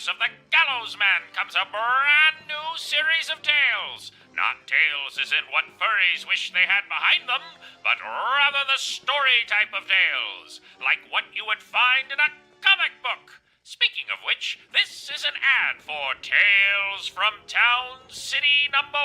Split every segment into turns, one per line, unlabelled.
pages of the Gallows Man comes a brand new series of tales. Not tales as in what furries wish they had behind them, but rather the story type of tales, like what you would find in a comic book. Speaking of which, this is an ad for Tales from Town City number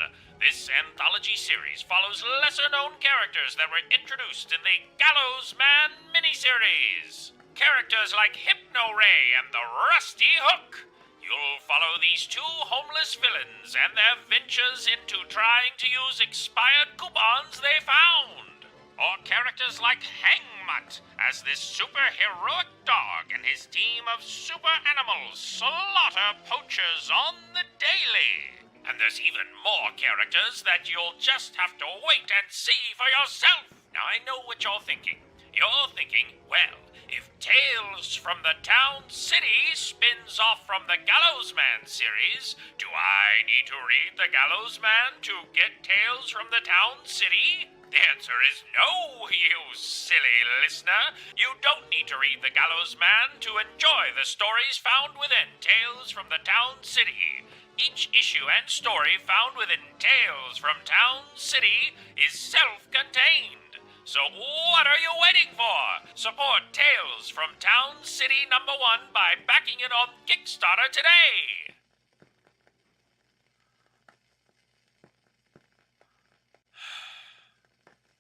1. This anthology series follows lesser-known characters that were introduced in the Gallows Man miniseries. Characters like Hypno Ray and the Rusty Hook. You'll follow these two homeless villains and their ventures into trying to use expired coupons they found. Or characters like Hangmutt as this super-heroic dog and his team of super animals slaughter poachers on the daily. And there's even more characters that you'll just have to wait and see for yourself. Now I know what you're thinking. You're thinking, well, if Tales from the Town City spins off from the Gallows Man series, do I need to read the Gallows Man to get Tales from the Town City? The answer is no, you silly listener. You don't need to read the Gallows Man to enjoy the stories found within Tales from the Town City. Each issue and story found within Tales from Town City is self-contained. So what are you waiting for? Support Tales from Town City number 1 by backing it on Kickstarter today.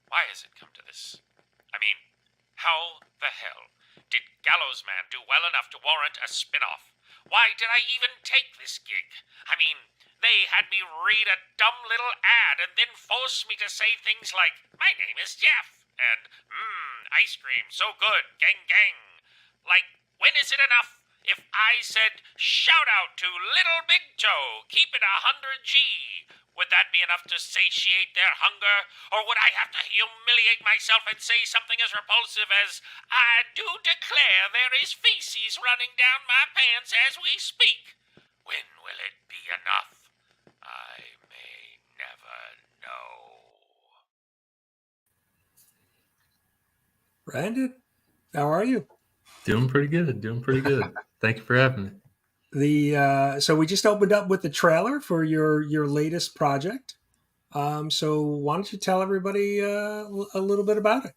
Why has it come to this? I mean, how the hell did Gallows Man do well enough to warrant a spin-off? Why did I even take this gig? I mean, they had me read a dumb little ad and then force me to say things like, "My name is Jeff," and, ice cream, so good, gang gang. Like, when is it enough? If I said, "Shout out to Little Big Toe, keep it 100G," would that be enough to satiate their hunger? Or would I have to humiliate myself and say something as repulsive as, "I do declare there is feces running down my pants as we speak"? When will it be enough? I may never know.
Brandon, how are you?
Doing pretty good. Thank you for having me.
So we just opened up with the trailer for your latest project. So why don't you tell everybody a little bit about it?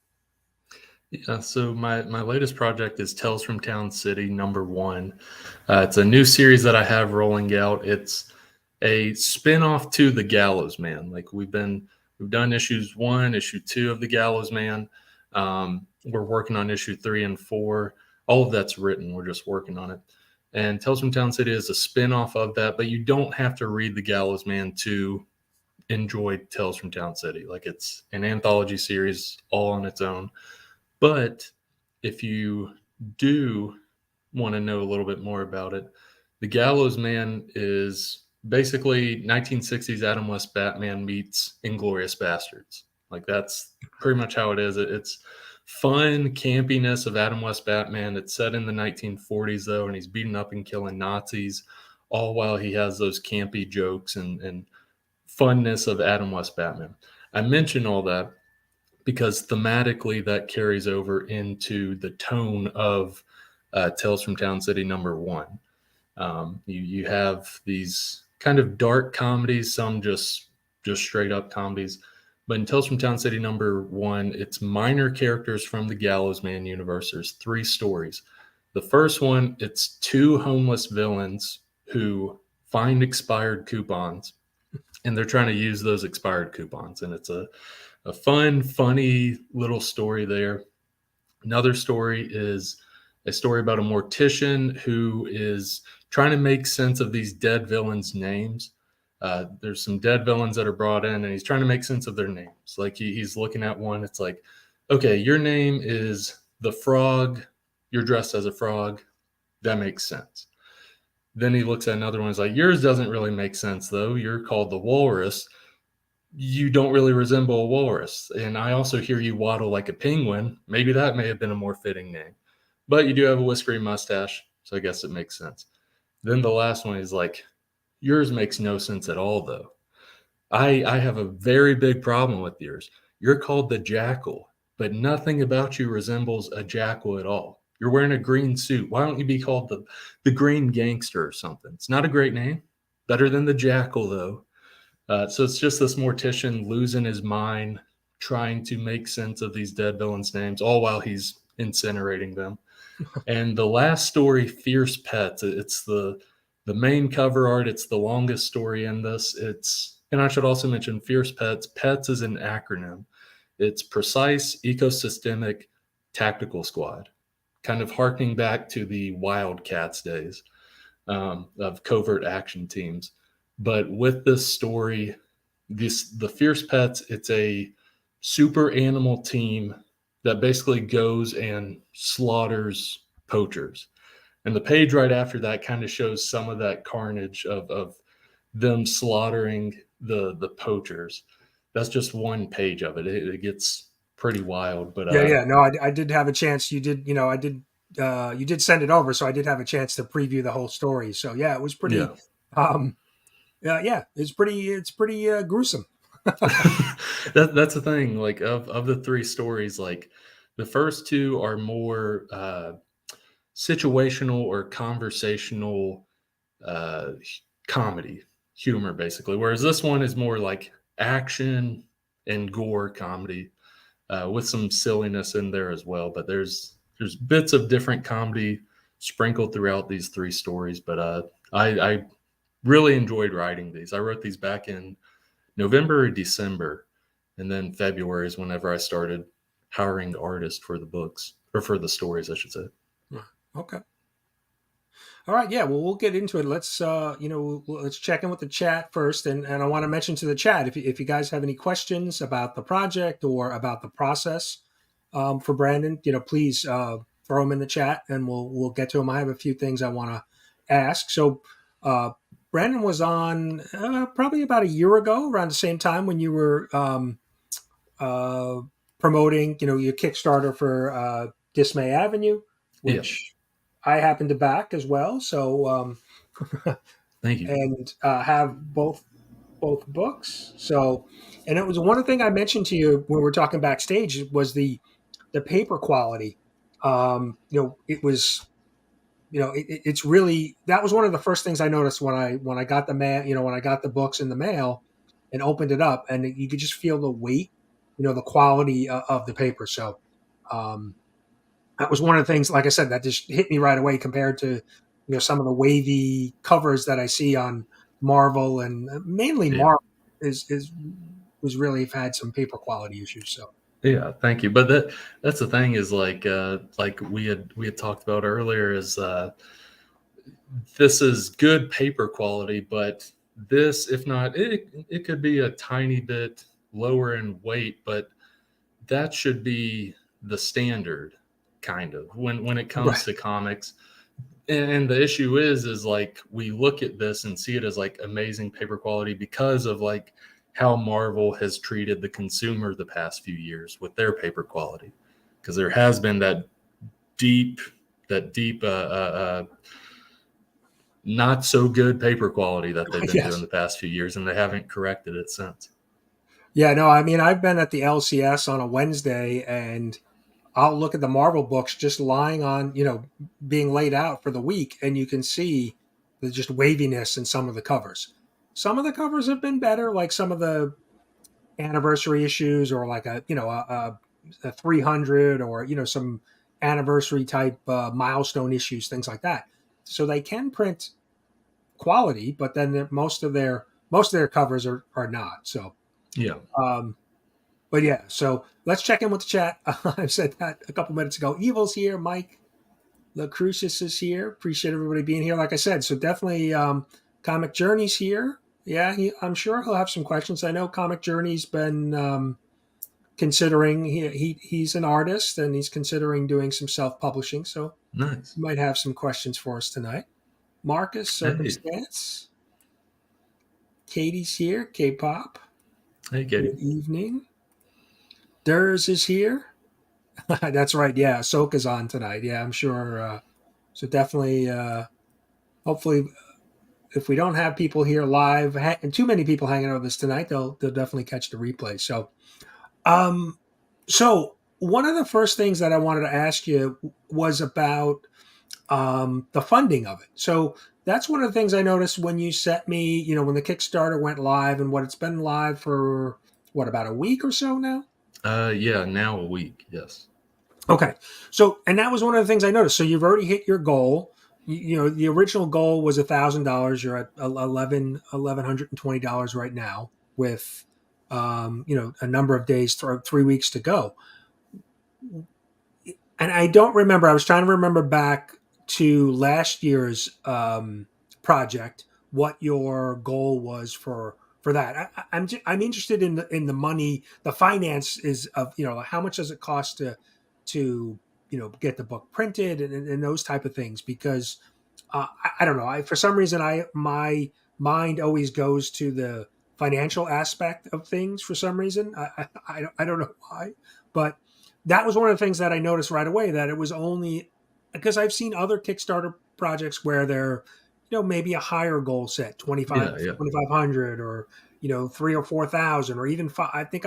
Yeah, so my latest project is Tales from Town City number 1. It's a new series that I have rolling out. It's a spin-off to the Gallows Man. Like we've done issues 1, issue 2 of the Gallows Man. We're working on issue 3 and 4. All of that's written. We're just working on it. And Tales from Town City is a spin-off of that, but you don't have to read the Gallows Man to enjoy Tales from Town City. Like it's an anthology series all on its own. But if you do want to know a little bit more about it, the Gallows Man is basically 1960s Adam West Batman meets Inglourious Basterds. Like that's pretty much how it is. It's fun campiness of Adam West Batman. It's set in the 1940s though, and he's beating up and killing Nazis, all while he has those campy jokes and funness of Adam West Batman. I mention all that because thematically that carries over into the tone of Tales from Town City number 1. You have these kind of dark comedies, some just straight up comedies. But in Tales from Town City number 1, it's minor characters from the Gallows Man universe. There's 3 stories. The first one, it's 2 homeless villains who find expired coupons, and they're trying to use those expired coupons. And it's a fun, funny little story there. Another story is a story about a mortician who is trying to make sense of these dead villains' names. There's some dead villains that are brought in, and he's trying to make sense of their names. Like he's looking at one. It's like, okay, your name is the Frog. You're dressed as a frog. That makes sense. Then he looks at another one. He's like, yours doesn't really make sense, though. You're called the Walrus. You don't really resemble a walrus. And I also hear you waddle like a penguin. Maybe that may have been a more fitting name. But you do have a whiskery mustache, so I guess it makes sense. Then the last one is like, yours makes no sense at all, though. I have a very big problem with yours. You're called the Jackal, but nothing about you resembles a jackal at all. You're wearing a green suit. Why don't you be called the Green Gangster or something? It's not a great name. Better than the Jackal, though. So it's just this mortician losing his mind, trying to make sense of these dead villains' names, all while he's incinerating them. And the last story, Fierce Pets, it's the main cover art. It's the longest story in this. And I should also mention Fierce Pets. Pets is an acronym. It's Precise, Ecosystemic, Tactical Squad, kind of harkening back to the Wildcats days of covert action teams. But with this story, the Fierce Pets, it's a super animal team that basically goes and slaughters poachers. And the page right after that kind of shows some of that carnage of them slaughtering the poachers. That's just one page of it. It gets pretty wild. But
Yeah. No, I did have a chance. You did, you did send it over, so I did have a chance to preview the whole story. So yeah, it was pretty.
Yeah.
It's pretty gruesome.
That's the thing. Like of the three stories, like the first two are more situational or conversational comedy humor, basically, whereas this one is more like action and gore comedy with some silliness in there as well. But there's bits of different comedy sprinkled throughout these three stories. But I really enjoyed writing these. I wrote these back in November or December, and then February is whenever I started hiring artists for the books, or for the stories, I should say.
Okay. All right. Yeah. Well, we'll get into it. Let's let's check in with the chat first, and I want to mention to the chat if you guys have any questions about the project or about the process for Brandon, please throw them in the chat, and we'll get to them. I have a few things I want to ask. So, Brandon was on probably about a year ago, around the same time when you were promoting, your Kickstarter for Dismay Avenue, which I happen to back as well. So
Thank you.
And have both books. So, and it was one thing I mentioned to you when we were talking backstage was the paper quality. It was. It's really, that was one of the first things I noticed when I got the mail, when I got the books in the mail and opened it up, and you could just feel the weight, the quality of the paper. So that was one of the things, like I said, that just hit me right away compared to, some of the wavy covers that I see on Marvel, and mainly Marvel was really had some paper quality issues. So.
Yeah, thank you. But that's the thing is like we had talked about earlier is this is good paper quality, but this, if not, it could be a tiny bit lower in weight, but that should be the standard kind of when it comes to comics. And the issue is like we look at this and see it as like amazing paper quality because of like how Marvel has treated the consumer the past few years with their paper quality, because there has been that deep not so good paper quality that they've been doing the past few years, and they haven't corrected it since.
Yeah, no, I mean, I've been at the LCS on a Wednesday, and I'll look at the Marvel books just lying on, being laid out for the week, and you can see the just waviness in some of the covers. Some of the covers have been better, like some of the anniversary issues, or like a 300, or some anniversary type milestone issues, things like that. So they can print quality, but then most of their covers are not. So
yeah.
But yeah, so let's check in with the chat. I said that a couple minutes ago. Evil's here. Mike Lacrucius is here. Appreciate everybody being here. Like I said, so definitely Comic Journey's here. Yeah, I'm sure he'll have some questions. I know Comic Journey's been considering. He's an artist, and he's considering doing some self-publishing. So
nice.
He might have some questions for us tonight. Marcus, Circumstance. Katie's here. K-pop.
Hey, Katie.
Good evening. Durs is here. That's right. Yeah, Ahsoka's on tonight. Yeah, I'm sure. So definitely, hopefully, if we don't have people here live and too many people hanging out with us tonight, they'll definitely catch the replay. So, one of the first things that I wanted to ask you was about the funding of it. So that's one of the things I noticed when you sent me, when the Kickstarter went live, and what it's been live for, what, about a week or so now?
Yeah, now a week. Yes.
Okay. So, and that was one of the things I noticed. So you've already hit your goal. The original goal was $1,000. You're at $1,120 right now with, a number of days, 3 weeks to go. And I don't remember. I was trying to remember back to last year's project what your goal was for that. I'm interested in the money, the finance is of how much does it cost to get the book printed and those type of things, because I don't know. For some reason my mind always goes to the financial aspect of things for some reason. I don't know why, but that was one of the things that I noticed right away, that it was only because I've seen other Kickstarter projects where they're, maybe a higher goal set,
Yeah, yeah.
2,500 or, 3 or 4,000 or even five. I think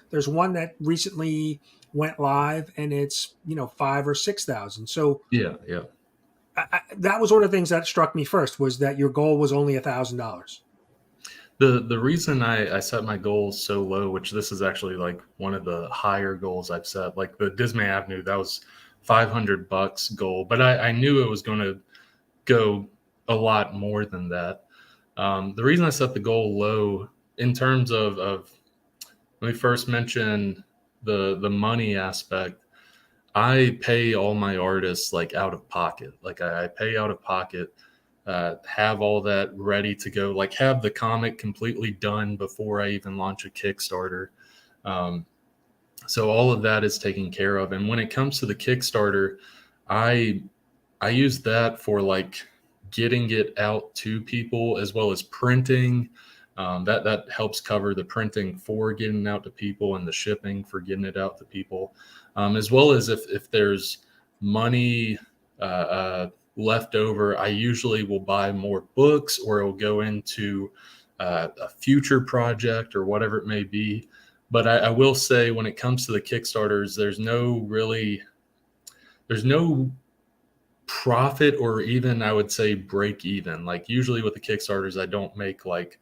there's one that recently went live and it's, 5 or 6,000. So
Yeah, yeah.
that was one of the things that struck me first, was that your goal was only $1,000.
The reason I set my goals so low, which this is actually like one of the higher goals I've set, like the Dismay Avenue, that was $500 goal, but I knew it was going to go a lot more than that. The reason I set the goal low in terms of let me first mention the money aspect. I pay all my artists like out of pocket. Like I pay out of pocket, have all that ready to go, like have the comic completely done before I even launch a Kickstarter. Um, so all of that is taken care of. And when it comes to the Kickstarter, I I use that for like getting it out to people as well as printing. That helps cover the printing for getting it out to people and the shipping for getting it out to people, as well as if there's money left over, I usually will buy more books or it will go into a future project or whatever it may be. But I will say when it comes to the Kickstarters, there's no profit or even I would say break even. Like usually with the Kickstarters, I don't make like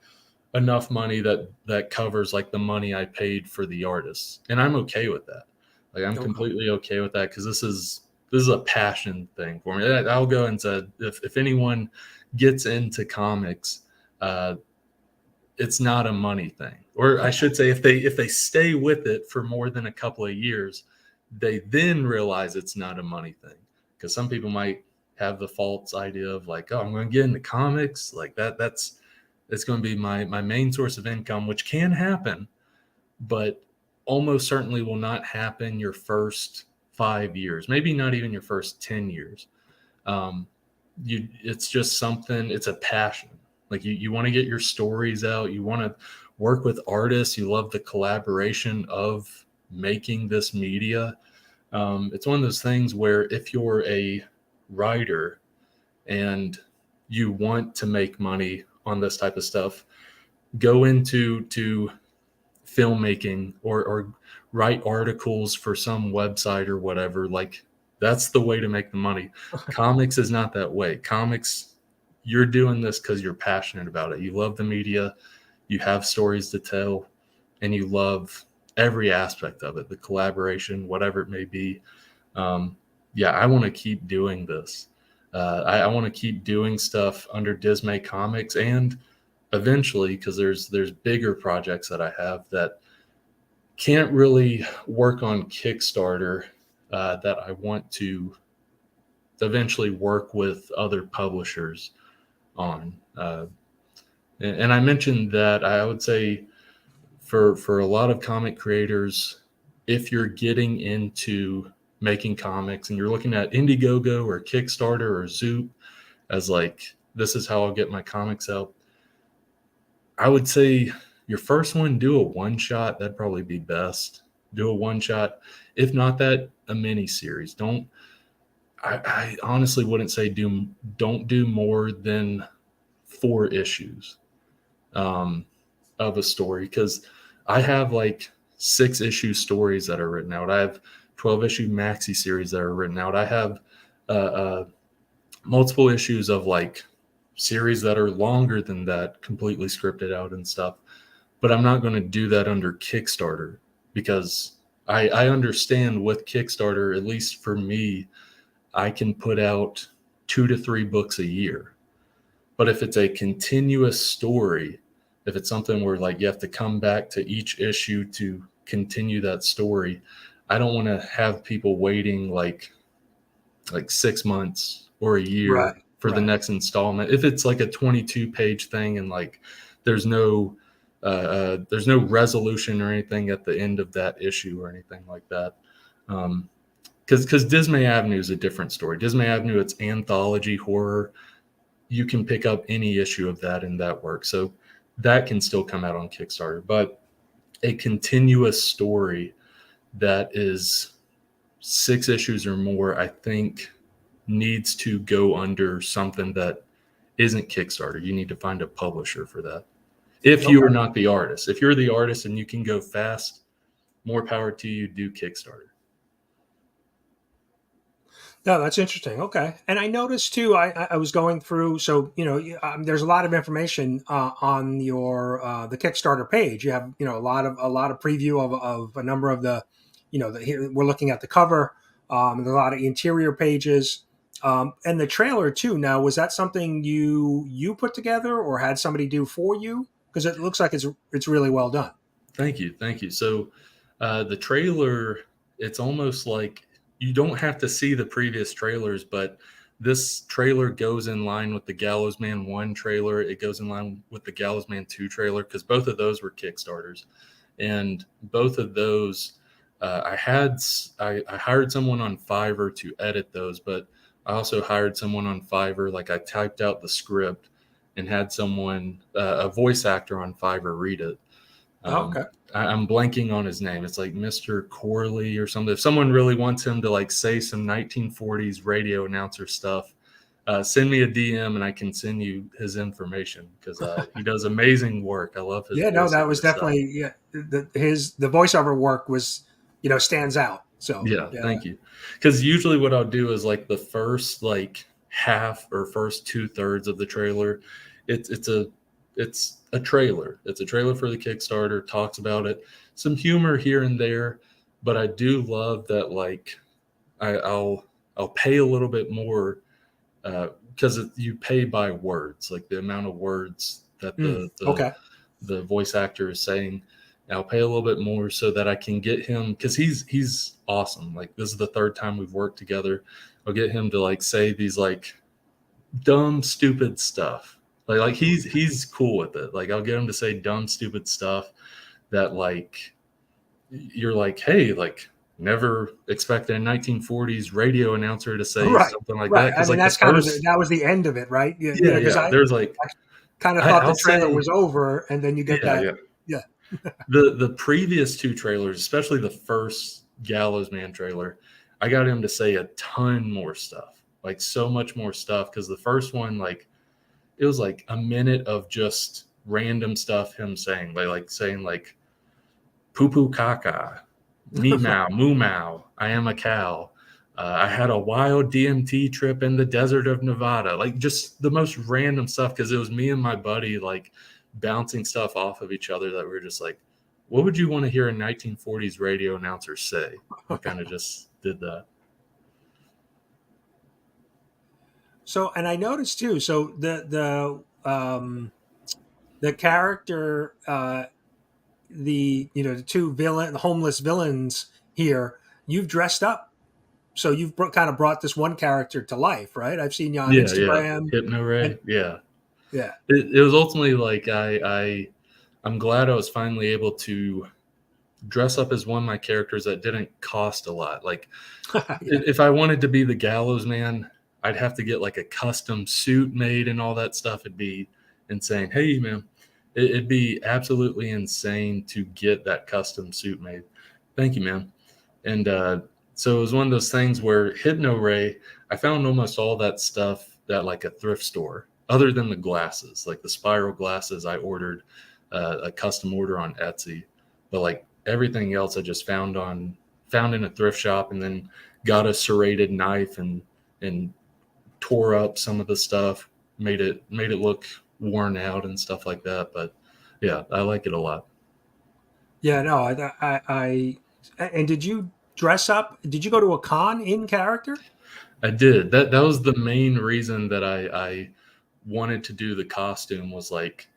enough money that covers like the money I paid for the artists, and I'm okay with that. Like I'm
Okay.
completely okay with that because this is a passion thing for me. I'll go and say if anyone gets into comics, uh, it's not a money thing, or I should say if they stay with it for more than a couple of years, they then realize it's not a money thing. Because some people might have the false idea of like, oh, I'm going to get into comics like that's it's going to be my main source of income, which can happen, but almost certainly will not happen your first 5 years, maybe not even your first 10 years. um, it's just something, it's a passion. Like you want to get your stories out, you want to work with artists, you love the collaboration of making this media. It's one of those things where if you're a writer and you want to make money on this type of stuff, go into filmmaking or write articles for some website or whatever. Like that's the way to make the money. Comics is not that way. Comics, you're doing this because you're passionate about it. You love the media, you have stories to tell, and you love every aspect of it, the collaboration, whatever it may be. Yeah, I want to keep doing this. I want to keep doing stuff under Dismay Comics, and eventually, because there's bigger projects that I have that can't really work on Kickstarter, that I want to eventually work with other publishers on. And I mentioned that I would say for a lot of comic creators, if you're getting into making comics and you're looking at Indiegogo or Kickstarter or Zoop as like, this is how I'll get my comics out, I would say your first one, do a one shot. That'd probably be best. Do a one shot. If not that, a mini series. I honestly wouldn't say don't do more than 4 issues of a story, because I have like 6 issue stories that are written out. I have 12-issue maxi series that are written out. I have multiple issues of like series that are longer than that, completely scripted out and stuff. But I'm not going to do that under Kickstarter, because I understand with Kickstarter, at least for me, I can put out 2 to 3 books a year. But if it's a continuous story, if it's something where like you have to come back to each issue to continue that story, I don't want to have people waiting like 6 months or a year for the next installment. If it's like a 22-page thing and like there's no resolution or anything at the end of that issue or anything like that. Because Dismay Avenue is a different story. Dismay Avenue, it's anthology horror. You can pick up any issue of that and that works. So that can still come out on Kickstarter. But a continuous story that is 6 issues or more, I think needs to go under something that isn't Kickstarter. You need to find a publisher for that. If you are not the artist. If you're the artist and you can go fast, more power to you, do Kickstarter.
No, that's interesting. Okay. And I noticed too, I was going through, so, there's a lot of information on your, the Kickstarter page. You have, a lot of preview of a number of the, here we're looking at the cover, there's a lot of interior pages, and the trailer too. Now, was that something you put together or had somebody do for you? Because it looks like it's really well done.
Thank you. So the trailer, it's almost like you don't have to see the previous trailers, but this trailer goes in line with the Gallows Man 1 trailer. It goes in line with the Gallows Man 2 trailer, because both of those were Kickstarters. And both of those, I hired someone on Fiverr to edit those, but I also hired someone on Fiverr. Like I typed out the script and had someone, a voice actor on Fiverr, read it.
Okay.
I'm blanking on his name. It's like Mr. Corley or something. If someone really wants him to like say some 1940s radio announcer stuff, send me a DM and I can send you his information, because he does amazing work. I love his.
Yeah, no, that was definitely the voiceover work was, stands out. So
yeah. Thank you. Because usually what I'll do is like the first like half or first 2/3 of the trailer, it's a trailer. It's a trailer for the Kickstarter, talks about it, some humor here and there, but I do love that like I'll pay a little bit more because you pay by words, like the amount of words that the voice actor is saying. I'll pay a little bit more so that I can get him, because he's awesome. Like this is the 3rd time we've worked together. I'll get him to like say these like dumb, stupid stuff. Like he's cool with it. Like I'll get him to say dumb, stupid stuff that like you're like, hey, like never expected a 1940s radio announcer to say something like that.
I mean,
like
that's that was the end of it, right?
Yeah. There's like,
I kind of thought the trailer was over, and then you get that.
Yeah. The previous 2 trailers, especially the first Gallows Man trailer, I got him to say a ton more stuff, like so much more stuff. Because the first one, like, it was like a minute of just random stuff him saying, like saying like poo poo caca, me mow, moo mow, I am a cow. I had a wild DMT trip in the desert of Nevada. Like just the most random stuff, because it was me and my buddy like bouncing stuff off of each other that we were just like, what would you want to hear a 1940s radio announcer say? We kind of just did that.
So, and I noticed too. So the character, the 2 the homeless villains here, you've dressed up. So you've kind of brought this one character to life, right? I've seen you on Instagram.
Yeah. Hypno-Ray. Yeah.
Yeah.
It was ultimately like I'm glad I was finally able to dress up as one of my characters that didn't cost a lot. Like if I wanted to be the Gallows Man, I'd have to get like a custom suit made and all that stuff. It'd be insane. Hey, man, it'd be absolutely insane to get that custom suit made. Thank you, man. And so it was one of those things where Hypno-Ray, I found almost all that stuff at like a thrift store, other than the glasses, like the spiral glasses. I ordered a custom order on Etsy, but like everything else I just found on found in a thrift shop, and then got a serrated knife and tore up some of the stuff, made it look worn out and stuff like that. But yeah, I like it a lot.
Yeah, no, and did you dress up? Did you go to a con in character?
I did. That was the main reason that I wanted to do the costume, was like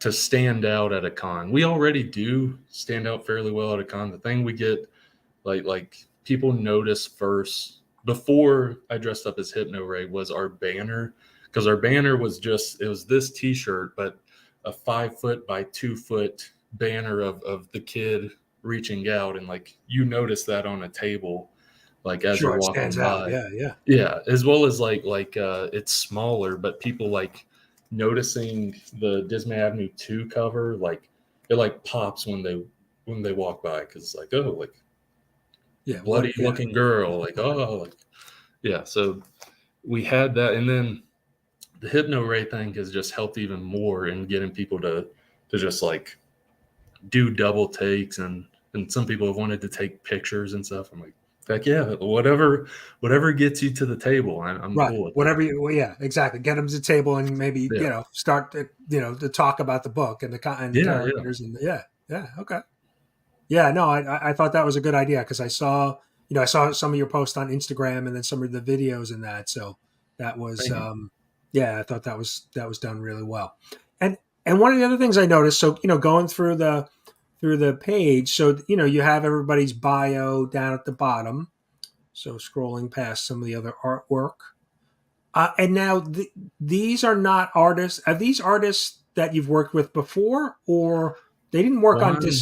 to stand out at a con. We already do stand out fairly well at a con. The thing we get like people notice first before I dressed up as Hypno Ray was our banner, because our banner was it was this t-shirt, but a 5 foot by 2 foot banner of the kid reaching out, and like you notice that on a table, like as
Sure,
you're
it
walking
stands out.
by.
Yeah, yeah.
Yeah, as well as it's smaller, but people like noticing the Dismay Avenue 2 cover, like it like pops when they walk by, because it's like, oh, like
Yeah,
bloody looking girl, like, oh, like, yeah. So we had that, and then the Hypno Ray thing has just helped even more in getting people to just like do double takes, and some people have wanted to take pictures and stuff. I'm like, heck yeah, whatever gets you to the table, I'm
right.
cool with that.
Whatever you, well, yeah, exactly. Get them to the table and maybe
Yeah,
start to talk about the book and the
yeah.
characters and yeah, okay. Yeah, no, I thought that was a good idea because I saw some of your posts on Instagram and then some of the videos and that. So that was,
Thank you.
yeah, I thought that was done really well. And one of the other things I noticed, so going through the page, so you have everybody's bio down at the bottom. So scrolling past some of the other artwork, and now these are not artists. Are these artists that you've worked with before, or they didn't work on
One,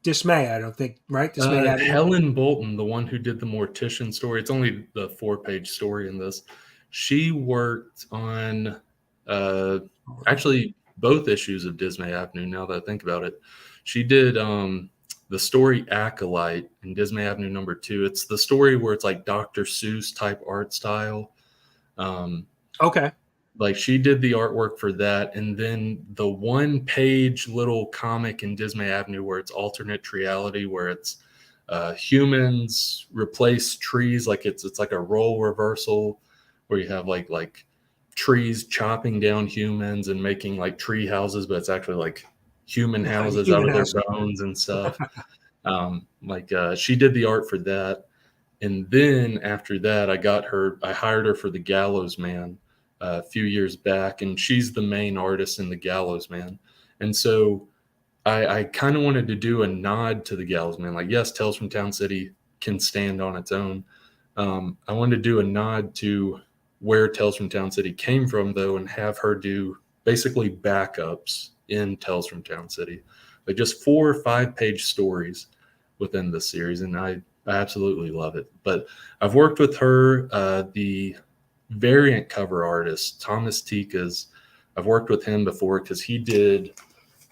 Dismay? I don't think, right? Dismay Avenue.
Helen Bolton, the one who did the Mortician story, it's only the 4-page story in this. She worked on actually both issues of Dismay Avenue, now that I think about it. She did the story Acolyte in Dismay Avenue #2. It's the story where it's like Dr. Seuss type art style.
Okay.
Like she did the artwork for that, and then the 1-page little comic in Dismay Avenue where it's alternate reality, where it's humans replace trees, like it's like a role reversal, where you have like trees chopping down humans and making like tree houses, but it's actually like human houses out
Human
of their
House.
bones and stuff. She did the art for that, and then after that, I hired her for the Gallows Man a few years back, and she's the main artist in the Gallows Man. And so I kind of wanted to do a nod to the Gallows Man. Like, yes, Tales from Town City can stand on its own. I wanted to do a nod to where Tales from Town City came from, though, and have her do basically backups in Tales from Town City, like just 4 or 5-page stories within the series, and I absolutely love it. But I've worked with her, the variant cover artist Thomas Tikas. I've worked with him before because he did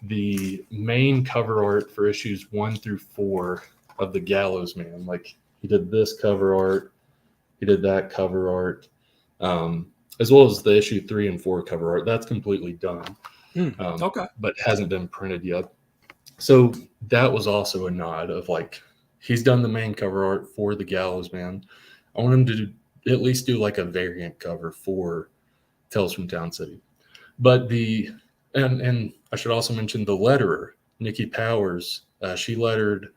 the main cover art for issues 1 through 4 of the Gallows Man. Like he did this cover art, he did that cover art, as well as the issue 3 and 4 cover art. That's completely done,
Okay.
but hasn't been printed yet. So that was also a nod of like, he's done the main cover art for the Gallows Man. I want him to at least do like a variant cover for Tales from Town City. But and I should also mention the letterer, Nikki Powers. She lettered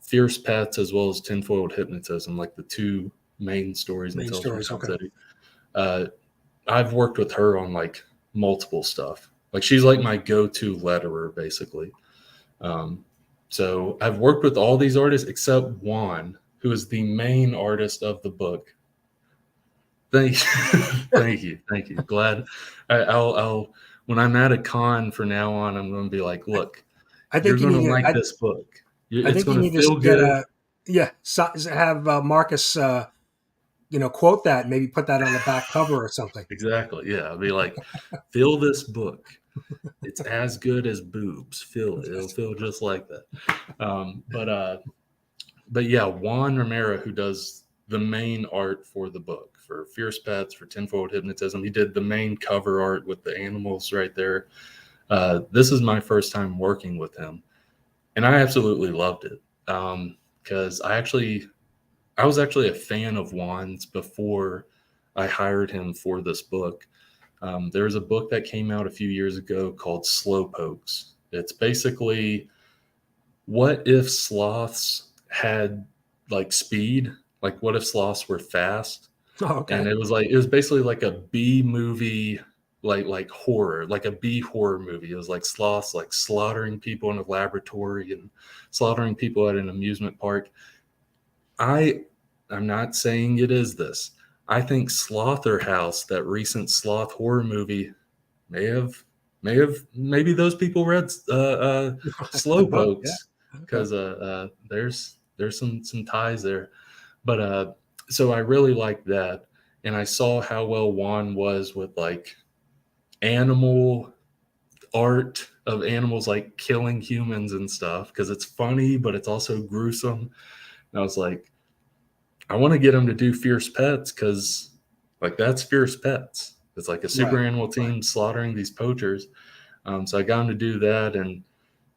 Fierce Pets as well as Tinfoiled Hypnotism, like the 2 main stories in Tales from Town City. I've worked with her on like multiple stuff. Like she's like my go-to letterer, basically. So I've worked with all these artists except Juan, who is the main artist of the book. Thank you. Thank you. Glad I'll when I'm at a con from now on, I'm going to be like, look,
I
you're
think you
going to
need to.
like this book.
I
It's
think you
going to
need
feel
to get
good.
have Marcus, quote that, maybe put that on the back cover or something.
Exactly. Yeah. I'll be like, feel this book. It's as good as boobs. Feel it. It'll feel just like that. But yeah, Juan Romero, who does the main art for the book, for Fierce Pets, for Tinfoiled Hypnotism, he did the main cover art with the animals right there. This is my first time working with him, and I absolutely loved it. because I was actually a fan of Juan's before I hired him for this book. There's a book that came out a few years ago called Slowpokes. It's basically, what if sloths had like speed? Like, what if sloths were fast?
Oh, okay.
And it was basically like a B movie, like horror, like a B horror movie. It was like sloths like slaughtering people in a laboratory and slaughtering people at an amusement park. I'm not saying it is this. I think Slaughterhouse, that recent sloth horror movie, may have maybe those people read
The book, yeah.
Slowpokes,
Okay.
because there's some ties there. But so I really liked that, and I saw how well Juan was with like animal art of animals like killing humans and stuff, because it's funny but it's also gruesome. And I was like, I want to get him to do Fierce Pets, because like that's Fierce Pets. It's like a super
Right.
animal team slaughtering these poachers. So I got him to do that, and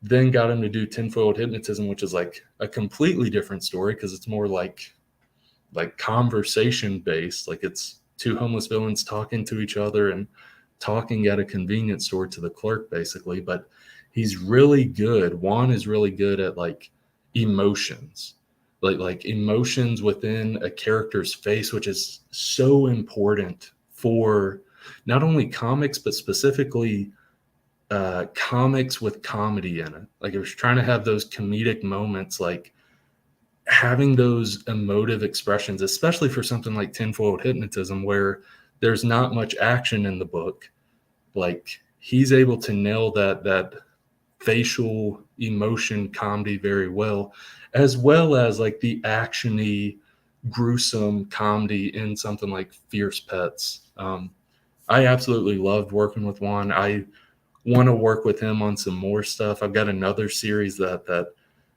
then got him to do Tinfoiled Hypnotism, which is like a completely different story, because it's more like conversation based. Like, it's two homeless villains talking to each other and talking at a convenience store to the clerk, basically. But he's really good. Juan is really good at like emotions, like emotions within a character's face, which is so important for not only comics but specifically comics with comedy in it. Like, I was trying to have those comedic moments, like having those emotive expressions, especially for something like Tinfoiled Hypnotism, where there's not much action in the book. Like, he's able to nail that facial emotion comedy very well as like the actiony, gruesome comedy in something like Fierce Pets. I absolutely loved working with Juan. I want to work with him on some more stuff. I've got another series that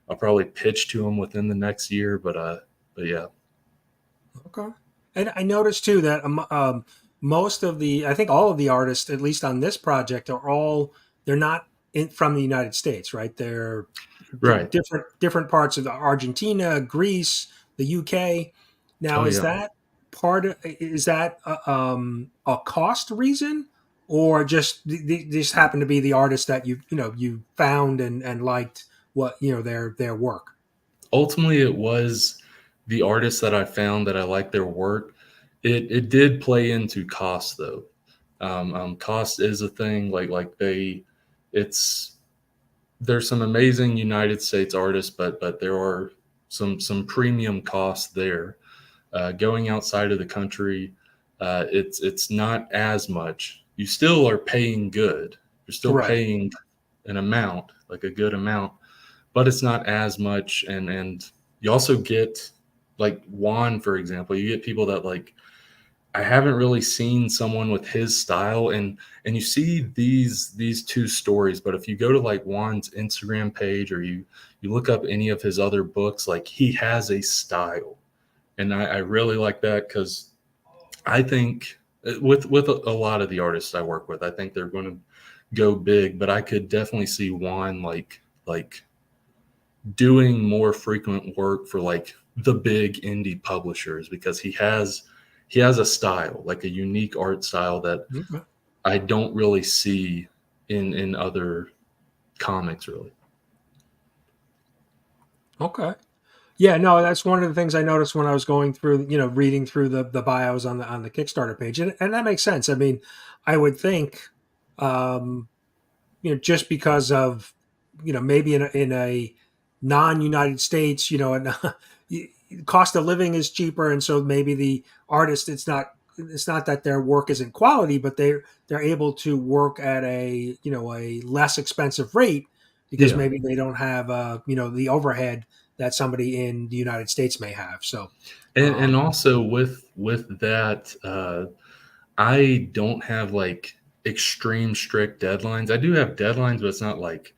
I'll probably pitch to him within the next year, but yeah.
Okay. And I noticed too that most of I think all of the artists, at least on this project, they're not from the United States, right? They're
Right.
different parts of Argentina, Greece, the UK. Now,
Oh
is
yeah.
that a cost reason, or just these happen to be the artists that you found and liked what their work?
Ultimately, it was the artists that I found that I liked their work. It did play into cost though. Cost is a thing. It's there's some amazing United States artists, but there are some premium costs there. Going outside of the country, it's not as much. You still are paying good. You're still
Right.
paying an amount, like a good amount, but it's not as much. And you also get, like Juan, for example, you get people that like, I haven't really seen someone with his style, and you see these two stories. But if you go to like Juan's Instagram page, or you look up any of his other books, like, he has a style, and I really like that, because I think with a lot of the artists I work with, I think they're going to go big, but I could definitely see Juan like doing more frequent work for like the big indie publishers, because he has a style, like a unique art style that
Okay.
I don't really see in other comics, really.
Okay. Yeah, no, that's one of the things I noticed when I was going through, reading through the bios on the Kickstarter page, and that makes sense. I mean, I would think, um, just because of, maybe in a non-United States, and cost of living is cheaper, and so maybe the artist, it's not that their work isn't quality, but they're able to work at a less expensive rate, because
Yeah.
maybe they don't have the overhead that somebody in the United States may have. So,
And
um,
also with that, I don't have like extreme strict deadlines. I do have deadlines, but it's not like,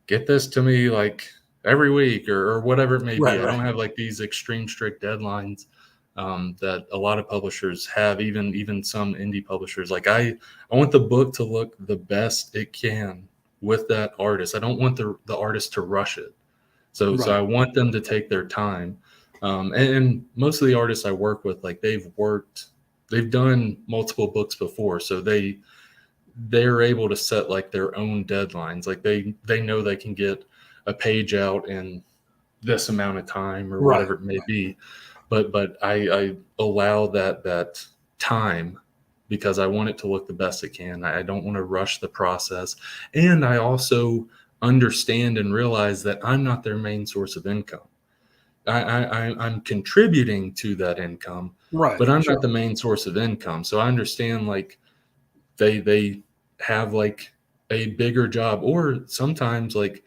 get this to me like every week, or whatever it may be.
right,
I
right,
don't have like these extreme strict deadlines that a lot of publishers have, even some indie publishers. Like, I want the book to look the best it can with that artist. I don't want the artist to rush it. So
Right.
I want them to take their time. And most of the artists I work with, like they've done multiple books before, so they're able to set like their own deadlines. Like they know they can get a page out in this amount of time or
Right.
whatever it may be. But I allow that time because I want it to look the best it can. I don't want to rush the process. And I also understand and realize that I'm not their main source of income. I'm contributing to that income,
Right.
but I'm
Sure.
not the main source of income. So I understand like they have like a bigger job, or sometimes like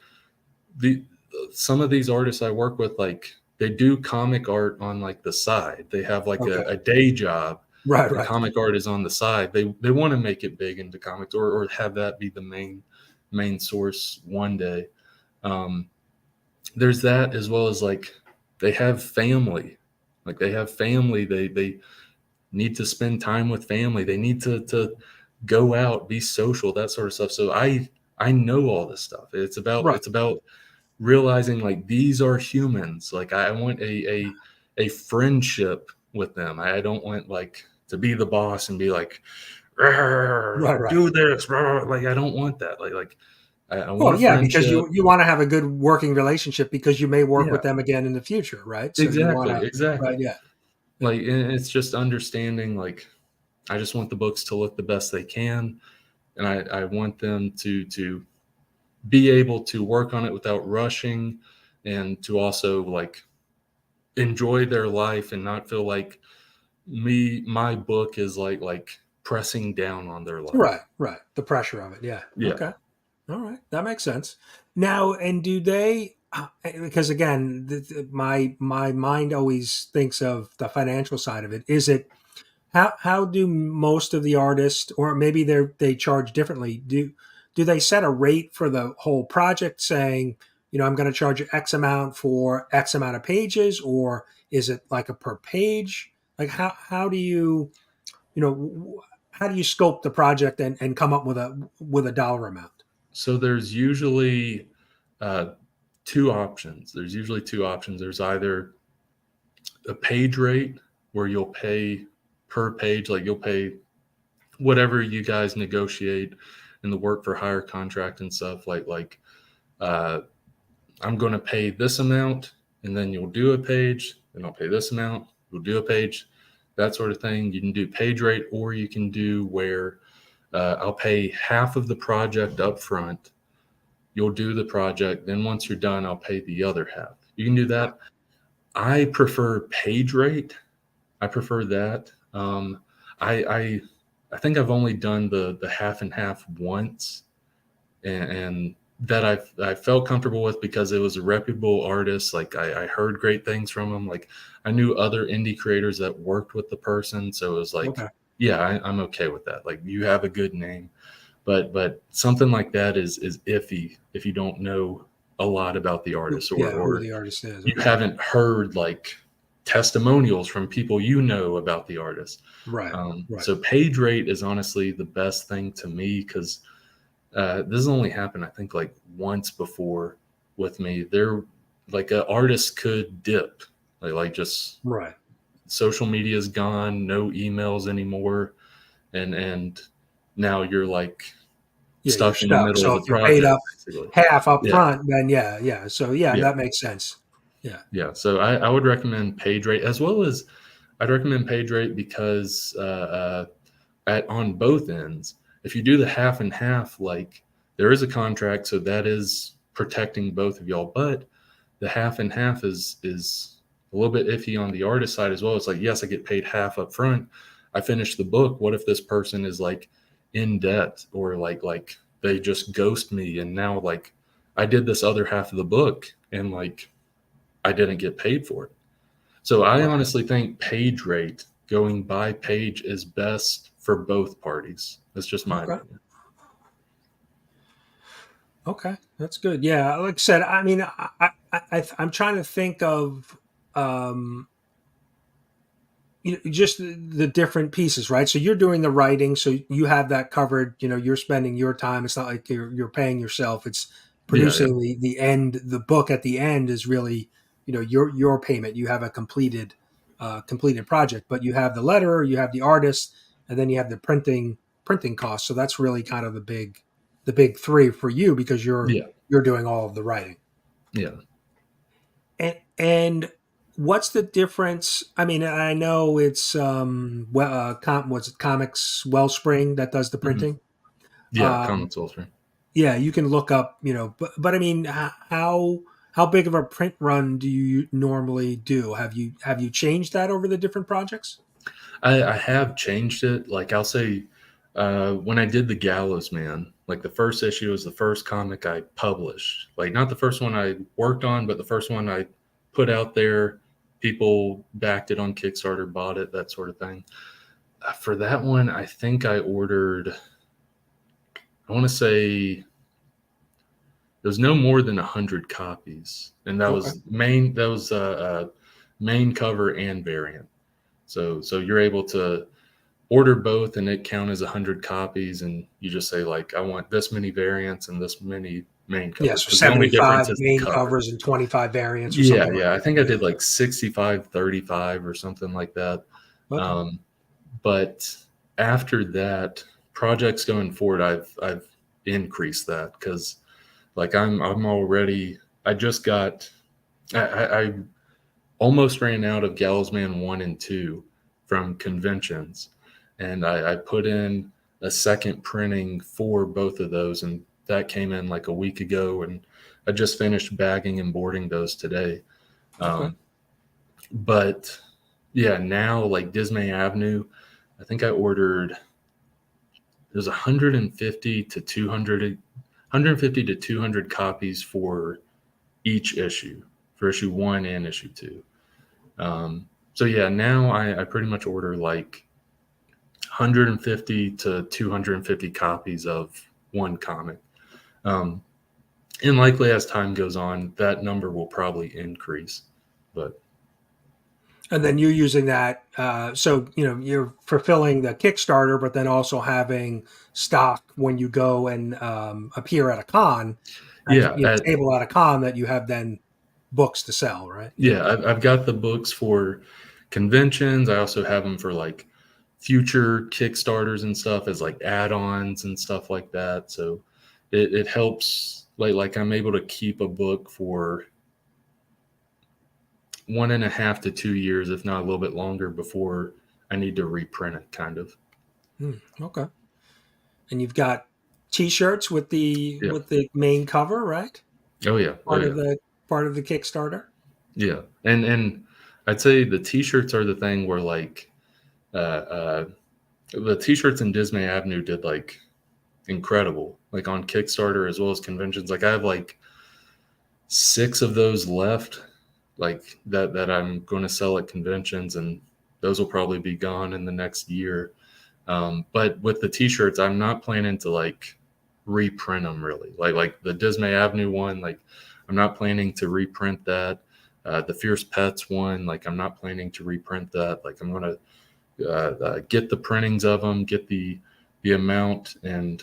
the some of these artists I work with, like they do comic art on like the side. They have like
Okay.
a day job.
Right.
The
Right.
comic art is on the side. They want to make it big into comics, or have that be the main source one day. Um, there's that, as well as like they have family. Like they have family. They need to spend time with family. They need to go out, be social, that sort of stuff. So I know all this stuff.
Right.
It's about realizing like these are humans. Like I want a friendship with them. I don't want like to be the boss and be like,
Right. Right.
do this. Like I don't want that. Like I want
Well,
a
yeah, because
friendship.
you want to have a good working relationship because you may work
Yeah,
with them again in the future, right? So you want
exactly,
to, right?
exactly.
Yeah. Yeah.
Like and it's just understanding like I just want the books to look the best they can, and I want them to be able to work on it without rushing, and to also like enjoy their life and not feel like my book is like pressing down on their life.
Right. Right. The pressure of it. Yeah.
Yeah.
Okay. All right, that makes sense. Now, and do they? Because again, my mind always thinks of the financial side of it. Is it how do most of the artists, or maybe they charge differently? Do they set a rate for the whole project, saying, I'm going to charge you X amount for X amount of pages, or is it like a per page? Like how do how do you scope the project and come up with a dollar amount?
So there's usually uh, two options. There's either a page rate where you'll pay per page, like you'll pay whatever you guys negotiate in the work for hire contract and stuff. Uh, I'm going to pay this amount, and then you'll do a page. Then I'll pay this amount. You'll do a page, that sort of thing. You can do page rate, or you can do where I'll pay half of the project up front. You'll do the project. Then once you're done, I'll pay the other half. You can do
Right.
that. I prefer page rate. I prefer that. I I think I've only done the half and half once, and that I felt comfortable with because it was a reputable artist. Like I heard great things from him. Like I knew other indie creators that worked with the person, so it was like,
Okay.
yeah, I'm okay with that. Like you have a good name, but something like that is iffy if you don't know a lot about the artist,
Yeah, who
or
the artist is.
you
Okay.
haven't heard like testimonials from people you know about the artist.
Right. Right.
So page rate is honestly the best thing to me because this has only happened, I think, like once before with me. There, like an artist could dip, like just
Right.
social media is gone, no emails anymore, and now you're like
Yeah, you're
stuck in the
stuck.
middle of
So
the
if you're paid
project,
up
basically.
half up
Yeah,
front, then yeah, yeah. So yeah,
yeah,
that makes sense. Yeah.
yeah. So I would recommend page rate, as well as I'd recommend page rate because on both ends, if you do the half and half, like there is a contract, so that is protecting both of y'all. But the half and half is a little bit iffy on the artist side as well. It's like, yes, I get paid half up front. I finish the book. What if this person is like in debt, or like they just ghost me, and now like I did this other half of the book and like I didn't get paid for it. So I
Right.
honestly think page rate, going by page, is best for both parties. That's just my
Okay.
opinion.
Okay. That's good. Yeah. Like I said, I mean, I'm trying to think of, um, just the different pieces, right? So you're doing the writing, so you have that covered. You're spending your time. It's not like you're paying yourself. It's producing the book at the end is really, your payment. You have a completed project, but you have the letterer, you have the artist, and then you have the printing costs. So that's really kind of the big three for you, because you're doing all of the writing.
Yeah.
And what's the difference? I mean, I know it's what's it, Comics Wellspring that does the printing.
Yeah, Comics Wellspring.
Yeah, you can look up, but I mean, how big of a print run do you normally do? Have you changed that over the different projects?
I have changed it. Like, I'll say, when I did the Gallows Man, like the first issue was the first comic I published. Like, not the first one I worked on, but the first one I put out there. People backed it on Kickstarter, bought it, that sort of thing. For that one, I think I ordered, I want to say, there was no more than 100 copies, and that was main. That was main cover and variant. So you're able to order both, and it count as 100 copies, and you just say, like, I want this many variants and this many main covers.
Yes, 75 main covers and 25 variants. Or something
yeah. I think I did like 65, 35 or something like that. Okay. But after that, projects going forward, I've increased that, because like I'm already, I just got, I almost ran out of Gallows Man 1 and 2 from conventions. And I put in a second printing for both of those. And that came in like a week ago. And I just finished bagging and boarding those today. But yeah, now like Dismay Avenue, I think I ordered, there's 150 to 200 copies for each issue, for issue 1 and issue 2. So yeah, now I pretty much order like 150 to 250 copies of one comic. And likely as time goes on, that number will probably increase.
And then you're using that, so you're fulfilling the Kickstarter, but then also having stock when you go and appear at a con. Table at a con, that you have then books to sell, right?
Yeah, I've got the books for conventions. I also have them for like future Kickstarters and stuff as like add-ons and stuff like that. So it helps. Like I'm able to keep a book for 1.5 to 2 years, if not a little bit longer, before I need to reprint it, kind of.
Okay. And you've got T-shirts with the main cover, right?
Oh yeah,
part of the Kickstarter.
Yeah, and I'd say the T-shirts are the thing where like the T-shirts in Dismay Avenue did like incredible, like on Kickstarter as well as conventions. Like I have like 6 of those left, like that I'm going to sell at conventions, and those will probably be gone in the next year. But with the T-shirts, I'm not planning to like reprint them really. Like the Dismay Avenue one, like I'm not planning to reprint that. The Fierce Pets one, like I'm not planning to reprint that. Like I'm going to get the printings of them, get the amount, and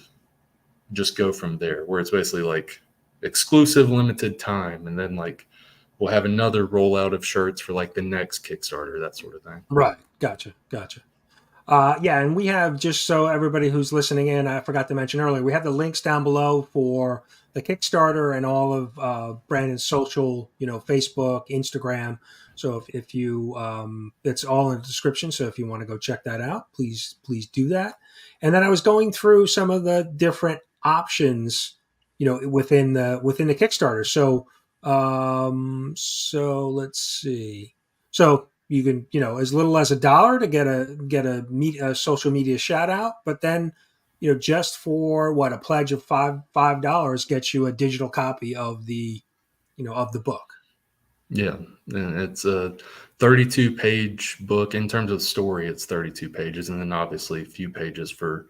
just go from there, where it's basically like exclusive limited time, and then like we'll have another rollout of shirts for like the next Kickstarter, that sort of thing.
Right. Gotcha. Yeah, and we have, just so everybody who's listening in, I forgot to mention earlier, we have the links down below for the Kickstarter and all of Brandon's social, Facebook, Instagram. So if you, it's all in the description. So if you want to go check that out, please do that. And then I was going through some of the different options, within the Kickstarter. So let's see. So you can, as little as $1 to get a social media shout out, but then, just for a pledge of $5 gets you a digital copy of the book.
Yeah, and it's a 32-page book. In terms of story, it's 32 pages, and then obviously a few pages for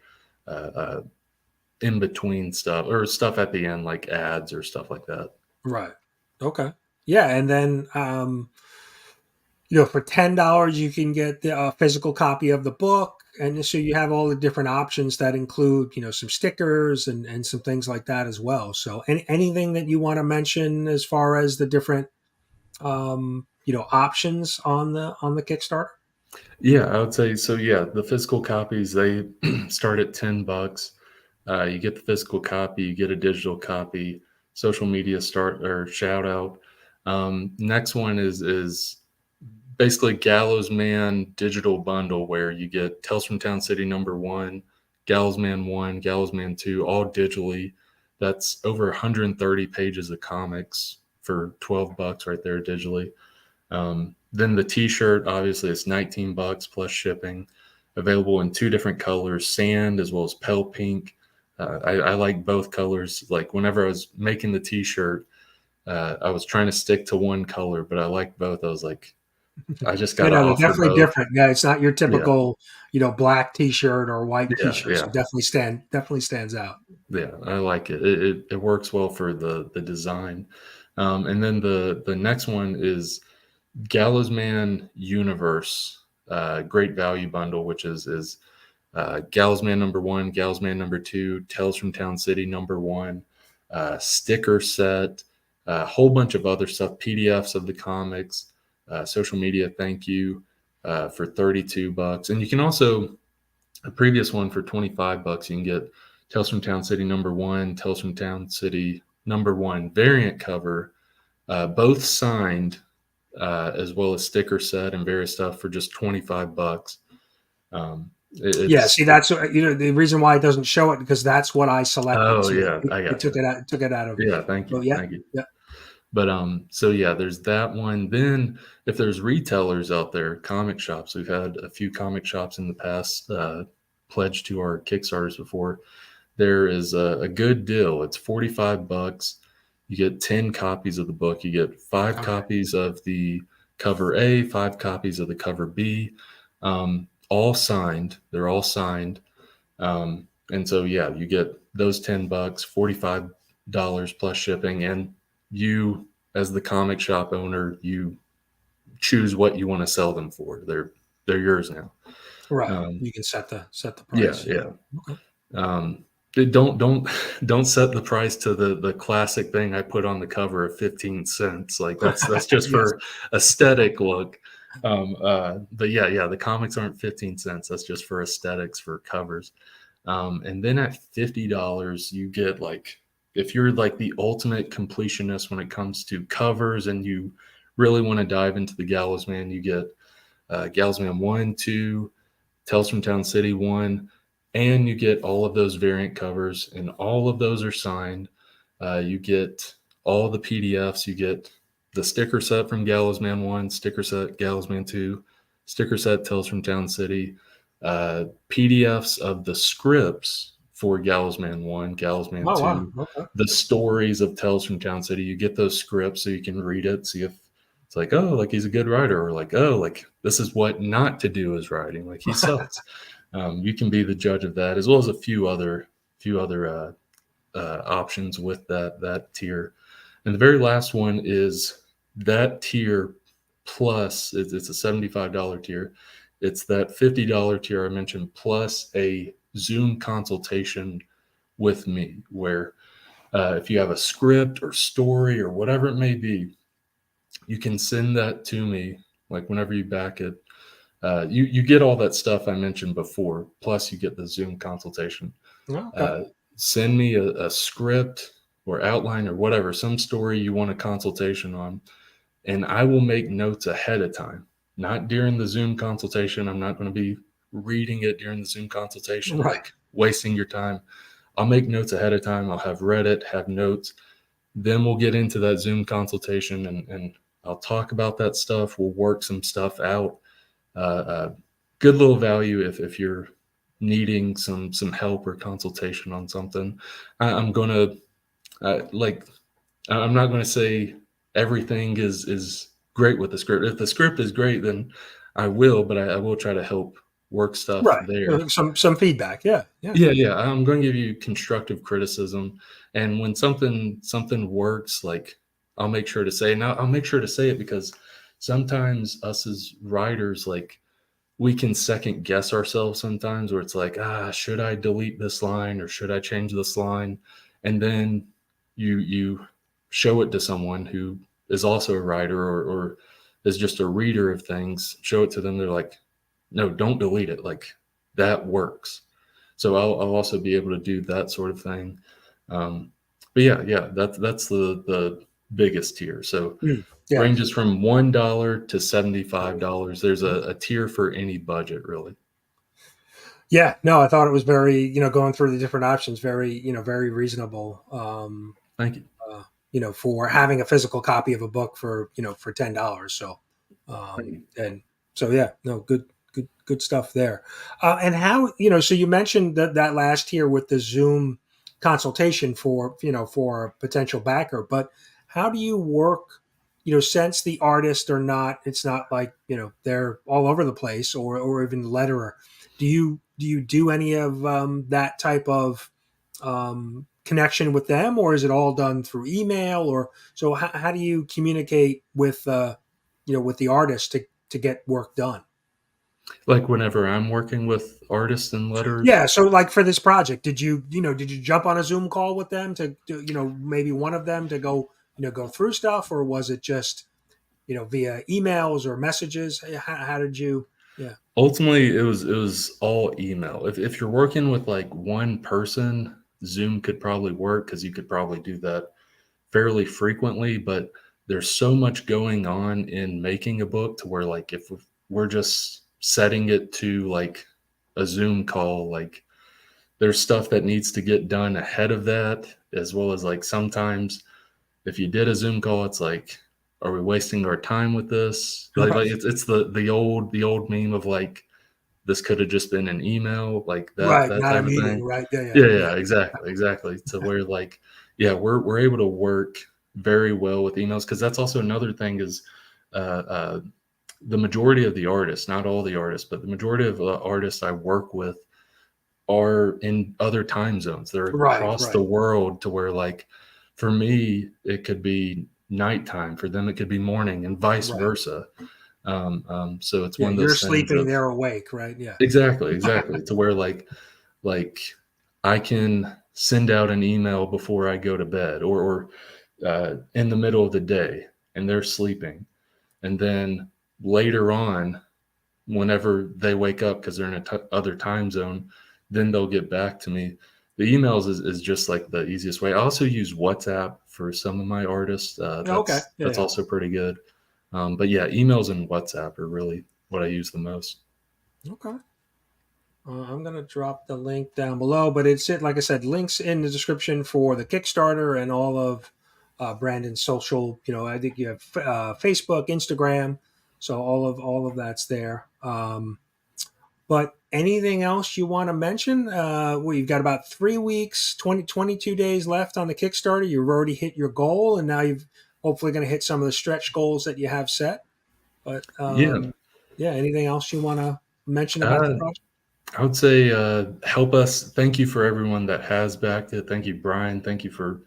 in between stuff, or stuff at the end, like ads or stuff like that.
Right. Okay. Yeah, and then for $10 you can get a physical copy of the book. And so you have all the different options that include, some stickers and some things like that as well. So anything that you want to mention as far as the different, options on the Kickstarter?
Yeah, I would say so. Yeah, the physical copies, they start at $10. You get the physical copy, you get a digital copy, social media start or shout out. Next one is basically Gallows Man digital bundle, where you get Tales from Town City #1, Gallows Man 1, Gallows Man 2, all digitally. That's over 130 pages of comics for $12 right there digitally. Then the T-shirt, obviously, it's $19 plus shipping. Available in 2 different colors, sand as well as pale pink. I like both colors. Like whenever I was making the T-shirt, I was trying to stick to one color, but I like both. I was like, I just got to
They're
offer
definitely
both.
different. Yeah, it's not your
Yeah,
typical, black T-shirt or white
yeah,
T-shirt. So
yeah,
definitely stands out.
yeah. I like it. It works well for the design. And then the next one is Gallows Man Universe, Great Value Bundle, which is Gallows Man #1, Gallows Man #2, Tales from Town City #1, sticker set, a whole bunch of other stuff, PDFs of the comics, social media thank you for $32. And you can also, a previous one for $25, you can get Tales from Town City #1, Tales from Town City #1 variant cover, both signed, as well as sticker set and various stuff for just $25.
Yeah,
It's
see, that's the reason why it doesn't show it, because that's what I selected.
Oh
So
yeah, I
it took
gotcha.
it out of.
Yeah, thank
So
you,
yeah,
thank you.
yeah.
But so yeah, there's that one. Then if there's retailers out there, comic shops, we've had a few comic shops in the past pledge to our Kickstarters before. There is a good deal. It's $45. You get 10 copies of the book. You get 5
Okay.
copies of the cover A, 5 copies of the cover B, all signed. They're all signed. And so, yeah, you get those $10, $45 plus shipping, and you, as the comic shop owner, you choose what you want to sell them for. They're yours now.
Right.
Um,
You can set the
yeah,
price. Yeah.
yeah.
Okay.
Don't don't set the price to the classic thing I put on the cover of 15 cents. Like that's just
Yes.
for aesthetic look. But yeah, the comics aren't 15 cents. That's just for aesthetics for covers. And then at $50, you get, like, if you're like the ultimate completionist when it comes to covers and you really want to dive into the Gallows Man, you get Gallows Man 1, 2, Tales from Town City 1, and you get all of those variant covers, and all of those are signed. You get all the PDFs. You get the sticker set from Gallows Man 1, sticker set Gallows Man 2, sticker set Tales from Town City, PDFs of the scripts for Gallows Man 1, Gallows Man
Oh wow.
2,
Okay.
the stories of Tales from Town City. You get those scripts so you can read it, see if it's like, oh, like he's a good writer, or like, oh, like this is what not to do is writing, like he sucks. You can be the judge of that, as well as a few other options with that tier. And the very last one is that tier plus, it's a $75 tier. It's that $50 tier I mentioned, plus a Zoom consultation with me, where if you have a script or story or whatever it may be, you can send that to me, like whenever you back it. You get all that stuff I mentioned before, plus you get the Zoom consultation.
Okay.
Uh, Send me a script or outline or whatever, some story you want a consultation on, and I will make notes ahead of time, not during the Zoom consultation. I'm not going to be reading it during the Zoom consultation,
Right.
like wasting your time. I'll make notes ahead of time. I'll have read it, have notes. Then we'll get into that Zoom consultation, and I'll talk about that stuff. We'll work some stuff out. Good little value if you're needing some help or consultation on something. I'm gonna like I'm not going to say everything is great with the script. If the script is great, then I will, but I will try to help work stuff
Right.
there.
Some feedback. Yeah. Yeah.
Yeah. I'm going to give you constructive criticism, and when something works, like I'll make sure to say. Now I'll make sure to say it because sometimes us as writers, like we can second guess ourselves sometimes, where it's like, should I delete this line or should I change this line? And then you show it to someone who is also a writer, or is just a reader of things. Show it to them. They're like, no, don't delete it. Like, that works. So I'll also be able to do that sort of thing. But yeah, that's the biggest tier. So
Yeah.
ranges from $1 to $75. There's a tier for any budget, really.
Yeah, no, I thought it was very, going through the different options, very, very reasonable.
Thank you.
For having a physical copy of a book for, for $10. So, and so yeah, no, good stuff there. And how, so you mentioned that last tier with the Zoom consultation for, for a potential backer, but how do you work? Since the artists are not, it's not like, they're all over the place, or even the letterer. Do you do any of that type of connection with them, or is it all done through email? Or so how do you communicate with with the artist to get work done?
Like, whenever I'm working with artists and letters.
Yeah, so like for this project, did you jump on a Zoom call with them to maybe one of them to go go through stuff, or was it just via emails or messages? How did you? Yeah.
Ultimately, it was all email. If you're working with like one person, Zoom could probably work, because you could probably do that fairly frequently. But there's so much going on in making a book, to where, like, if we're just setting it to like a Zoom call, like, there's stuff that needs to get done ahead of that, as well as, like, sometimes if you did a Zoom call, it's like, are we wasting our time with this? Like it's the old meme of like, this could have just been an email, like
Right,
that
not a
type of
meeting,
thing.
right?
Yeah, exactly. To where, like, yeah, we're able to work very well with emails, because that's also another thing is, uh, uh, the majority of the artists, not all the artists, but the majority of artists I work with are in other time zones. They're
Right,
across
right,
the world, to where, like, for me, it could be nighttime. For them, it could be morning, and vice
right.
versa. So it's
Yeah,
one of
you're
those things
sleeping,
of,
they're awake, right? Yeah.
exactly, to where, like I can send out an email before I go to bed, or in the middle of the day, and they're sleeping, and then later on, whenever they wake up, because they're in other time zone, then they'll get back to me. The emails is just like the easiest way. I also use WhatsApp for some of my artists.
Okay. Yeah,
That's
yeah.
also pretty good. But yeah, emails and WhatsApp are really what I use the most.
Okay. I'm going to drop the link down below, but it's it. Like I said, links in the description for the Kickstarter and all of Brandon's social. I think you have Facebook, Instagram, so all of that's there. But anything else you want to mention? You've got about 3 weeks, 22 days left on the Kickstarter. You've already hit your goal, and now you've hopefully going to hit some of the stretch goals that you have set. But
Yeah.
yeah, anything else you want to mention about the
Uh,
project?
I would say, help us. Thank you for everyone that has backed it. Thank you, Brian. Thank you for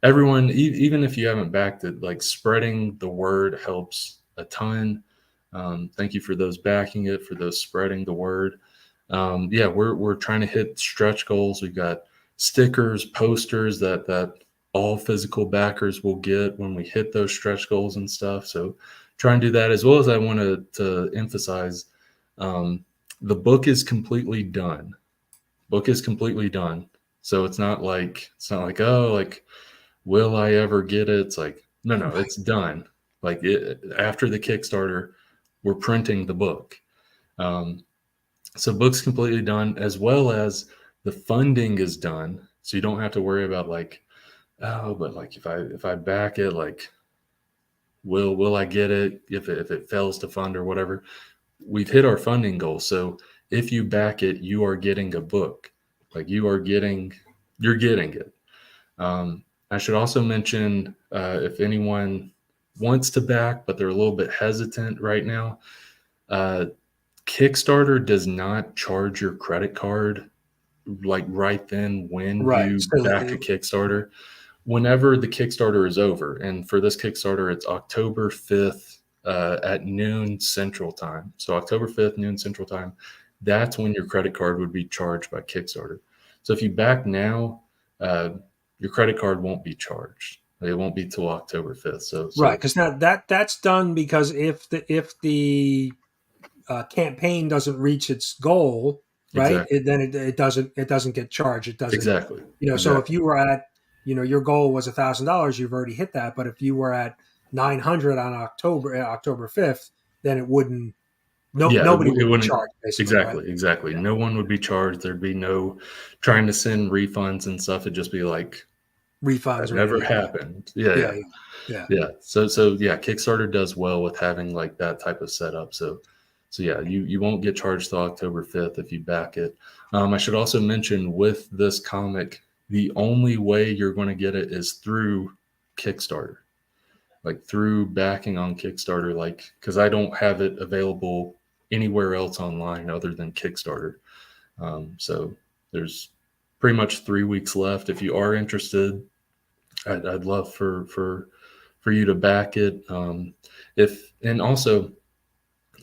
everyone. Even if you haven't backed it, like, spreading the word helps a ton. Thank you for those backing it, for those spreading the word. Yeah, we're trying to hit stretch goals. We've got stickers, posters that all physical backers will get when we hit those stretch goals and stuff. So try and do that, as well as I wanted to emphasize, um, the book is completely done. Book is completely done. So it's not like, oh, like, will I ever get it? It's like, no, it's done. Like, after the Kickstarter, we're printing the book. Um, so book's completely done, as well as the funding is done. So you don't have to worry about, like, oh, but like, if I back it, like, will I get it if it fails to fund or whatever. We've hit our funding goal. So if you back it, you are getting a book. Like, you're getting it. I should also mention, if anyone wants to back, but they're a little bit hesitant right now, Kickstarter does not charge your credit card, like, right then when
Right.
you
So
back a Kickstarter. Whenever the Kickstarter is over, and for this Kickstarter, it's October 5th, at noon Central Time. So October 5th, noon Central Time, that's when your credit card would be charged by Kickstarter. So if you back now, your credit card won't be charged. It won't be till October 5th. So
Right, because now that's done because if the campaign doesn't reach its goal, right,
exactly,
then it doesn't get charged. It doesn't,
exactly,
So if
exactly.
you were at, your goal was $1,000, you've already hit that. But if you were at 900 on October 5th, then it wouldn't.
Yeah,
Nobody
it
would be
wouldn't.
charged, basically, right?
Exactly.
Yeah,
No one would be charged. There'd be no trying to send refunds and stuff. It'd just be like,
refunds
that
or
never
anything.
happened. Yeah,
Yeah,
yeah.
yeah, yeah.
Yeah. Yeah, Kickstarter does well with having like that type of setup. So yeah, you won't get charged till October 5th if you back it. I should also mention with this comic, the only way you're going to get it is through Kickstarter, like through backing on Kickstarter, like, because I don't have it available anywhere else online other than Kickstarter. So there's pretty much 3 weeks left. If you are interested, I'd love for you to back it. If and also,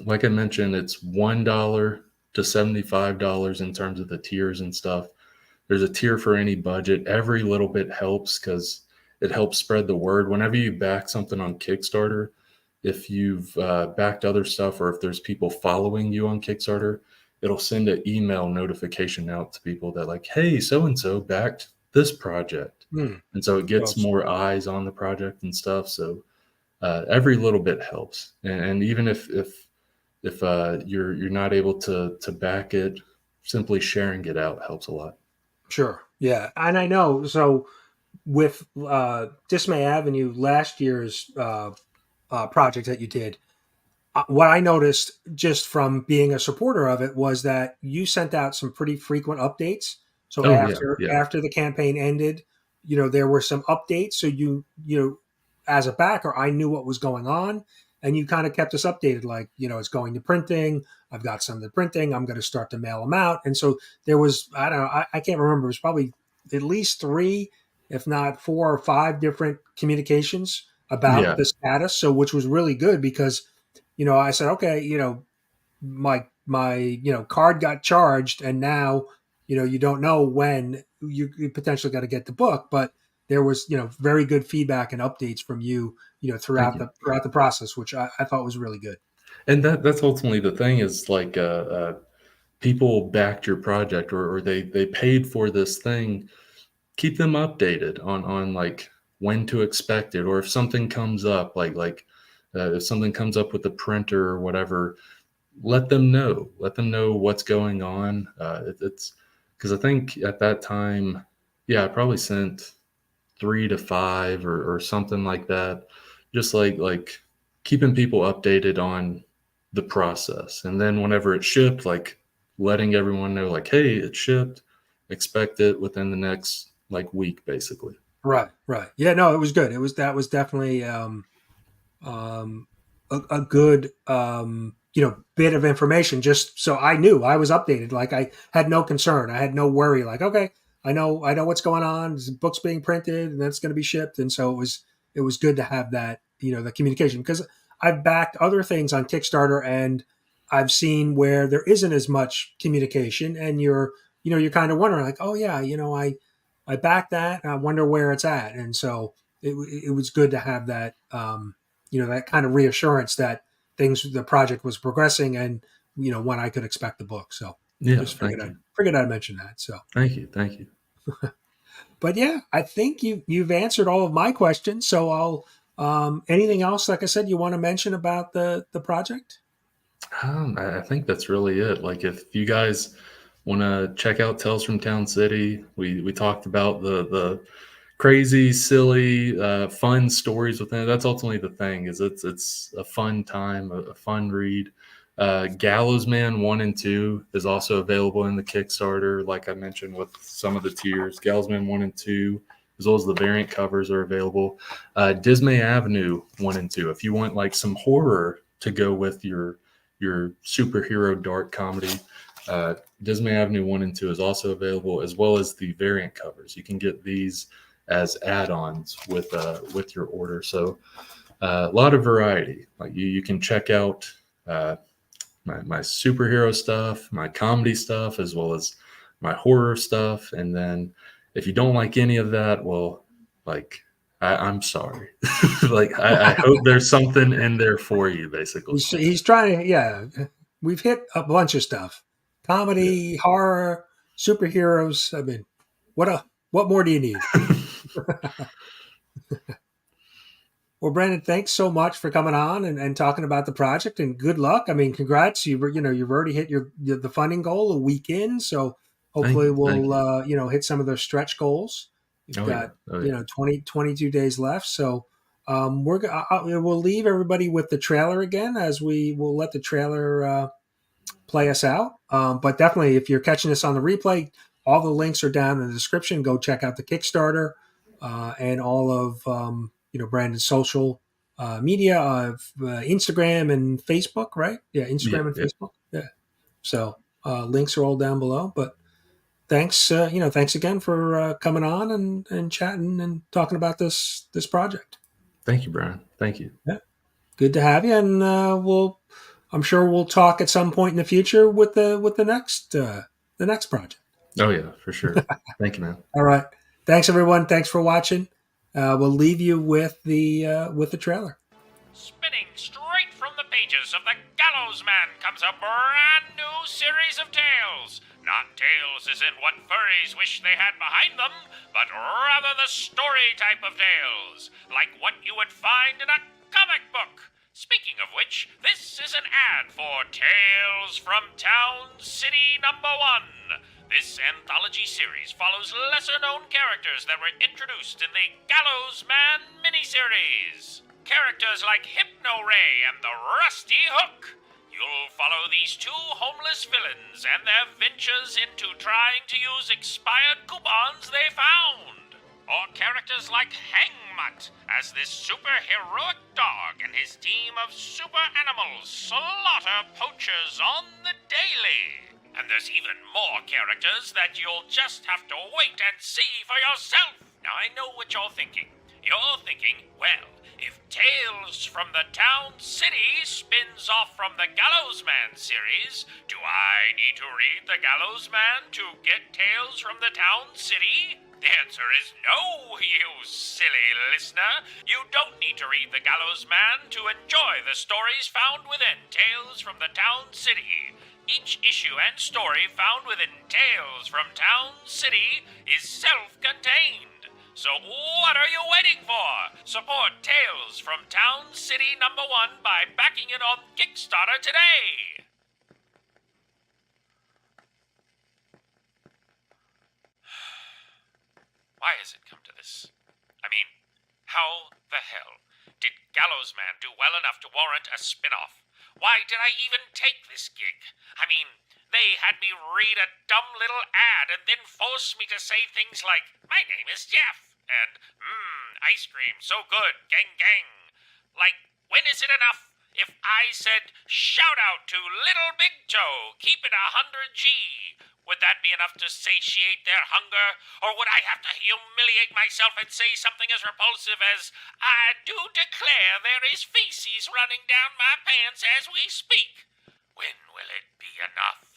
like I mentioned, it's $1 to $75 in terms of the tiers and stuff. There's a tier for any budget. Every little bit helps because it helps spread the word. Whenever you back something on Kickstarter, if you've backed other stuff or if there's people following you on Kickstarter, it'll send an email notification out to people that like, hey, so and so backed this project,
Hmm.
and so it
Well,
gets more eyes on the project and stuff. So every little bit helps, and even if you're not able to back it, simply sharing it out helps a lot.
sure. Yeah, and I know. So with Dismay Avenue, last year's project that you did, what I noticed just from being a supporter of it was that you sent out some pretty frequent updates. So
Oh yeah,
after
yeah,
after the campaign ended, there were some updates. So as a backer, I knew what was going on, and you kind of kept us updated. Like, it's going to printing. I've got some to printing. I'm going to start to mail them out. And so there was, I don't know, I can't remember. It was probably at least three, if not 4 or 5 different communications about
yeah.
the status. So which was really good because I said, okay, my card got charged, and now you don't know when you potentially got to get the book, but there was very good feedback and updates from you
Thank
throughout
you.
the process, which I thought was really good.
And that's ultimately the thing is like people backed your project or they paid for this thing. Keep them updated on like when to expect it, or if something comes up, if something comes up with the printer or whatever, let them know. Let them know what's going on. It's because I think at that time, yeah, I probably sent 3 to 5 or something like that. Just like keeping people updated on the process. And then whenever it shipped, like letting everyone know, like, hey, it shipped, expect it within the next like week, basically.
Right. Yeah, no, it was good. That was definitely um, a good bit of information, just so I knew I was updated. Like, I had no concern, I had no worry. Like, okay, I know what's going on. The book's being printed and that's going to be shipped, and so it was good to have that, the communication, because I've backed other things on Kickstarter, and I've seen where there isn't as much communication, and you're kind of wondering, like, oh yeah, I backed that, and I wonder where it's at. And so it was good to have that, that kind of reassurance that the project was progressing, and when I could expect the book. So
Yeah,
just
thank you.
figured I'd mention that. So,
Thank you. Thank you.
but yeah, I think you've answered all of my questions. So I'll, anything else, like I said, you want to mention about the project?
I think that's really it. Like, if you guys want to check out Tales from Town City, we talked about the crazy, silly, fun stories within it. That's ultimately the thing. Is it's a fun time, a fun read. Gallows Man 1 and 2 is also available in the Kickstarter. Like I mentioned, with some of the tiers, Gallows Man 1 and 2, as well as the variant covers, are available. Dismay Avenue 1 and 2. If you want like some horror to go with your superhero dark comedy, Dismay Avenue 1 and 2 is also available, as well as the variant covers. You can get these as add-ons with your order. So A lot of variety. Like you can check out my superhero stuff, my comedy stuff, as well as my horror stuff. And then if you don't like any of that, well, like I'm sorry. Like I hope there's something in there for you, basically.
He's trying to, yeah. We've hit a bunch of stuff: comedy, horror, superheroes. I mean, what more do you need? Well, Brandon, thanks so much for coming on and talking about the project, and good luck. I mean, congrats. You've already hit the funding goal a week in, so hopefully we'll hit some of those stretch goals. You've got 22 days left, so we'll leave everybody with the trailer again, as we'll let the trailer play us out. But definitely, if you're catching this on the replay, all the links are down in the description. Go check out the Kickstarter and all of Brandon's social media of Instagram and Facebook, right? Yeah, Instagram and Facebook. Yeah. So links are all down below. But thanks, thanks again for coming on and chatting and talking about this project.
Thank you, Brian. Thank you.
Yeah, good to have you, and I'm sure we'll talk at some point in the future with the next project.
Oh yeah, for sure. Thank you, man.
All right. Thanks, everyone. Thanks for watching. We'll leave you with the trailer.
Spinning straight from the pages of the Gallows Man comes a brand new series of tales. Not tales as in what furries wish they had behind them, but rather the story type of tales, like what you would find in a comic book. Speaking of which, this is an ad for Tales from Town City #1. This anthology series follows lesser-known characters that were introduced in the Gallows Man miniseries. Characters like Hypno Ray and the Rusty Hook. You'll follow these two homeless villains and their ventures into trying to use expired coupons they found. Or characters like Hangmutt as this super-heroic dog and his team of super animals slaughter poachers on the daily. And there's even more characters that you'll just have to wait and see for yourself. Now, I know what you're thinking. You're thinking, well, if Tales from the Town City spins off from the Gallows Man series, do I need to read the Gallows Man to get Tales from the Town City? The answer is no, you silly listener. You don't need to read the Gallows Man to enjoy the stories found within Tales from the Town City. Each issue and story found within Tales from Town City is self-contained. So what are you waiting for? Support Tales from Town City #1 by backing it on Kickstarter today. Why has it come to this? I mean, how the hell did Gallows Man do well enough to warrant a spin-off? Why did I even take this gig? I mean, they had me read a dumb little ad and then force me to say things like, "My name is Jeff," and, ice cream, so good, gang gang. Like, when is it enough if I said, "Shout out to Little Big Toe, keep it 100G"? Would that be enough to satiate their hunger? Or would I have to humiliate myself and say something as repulsive as, "I do declare there is feces running down my pants as we speak"? When will it be enough?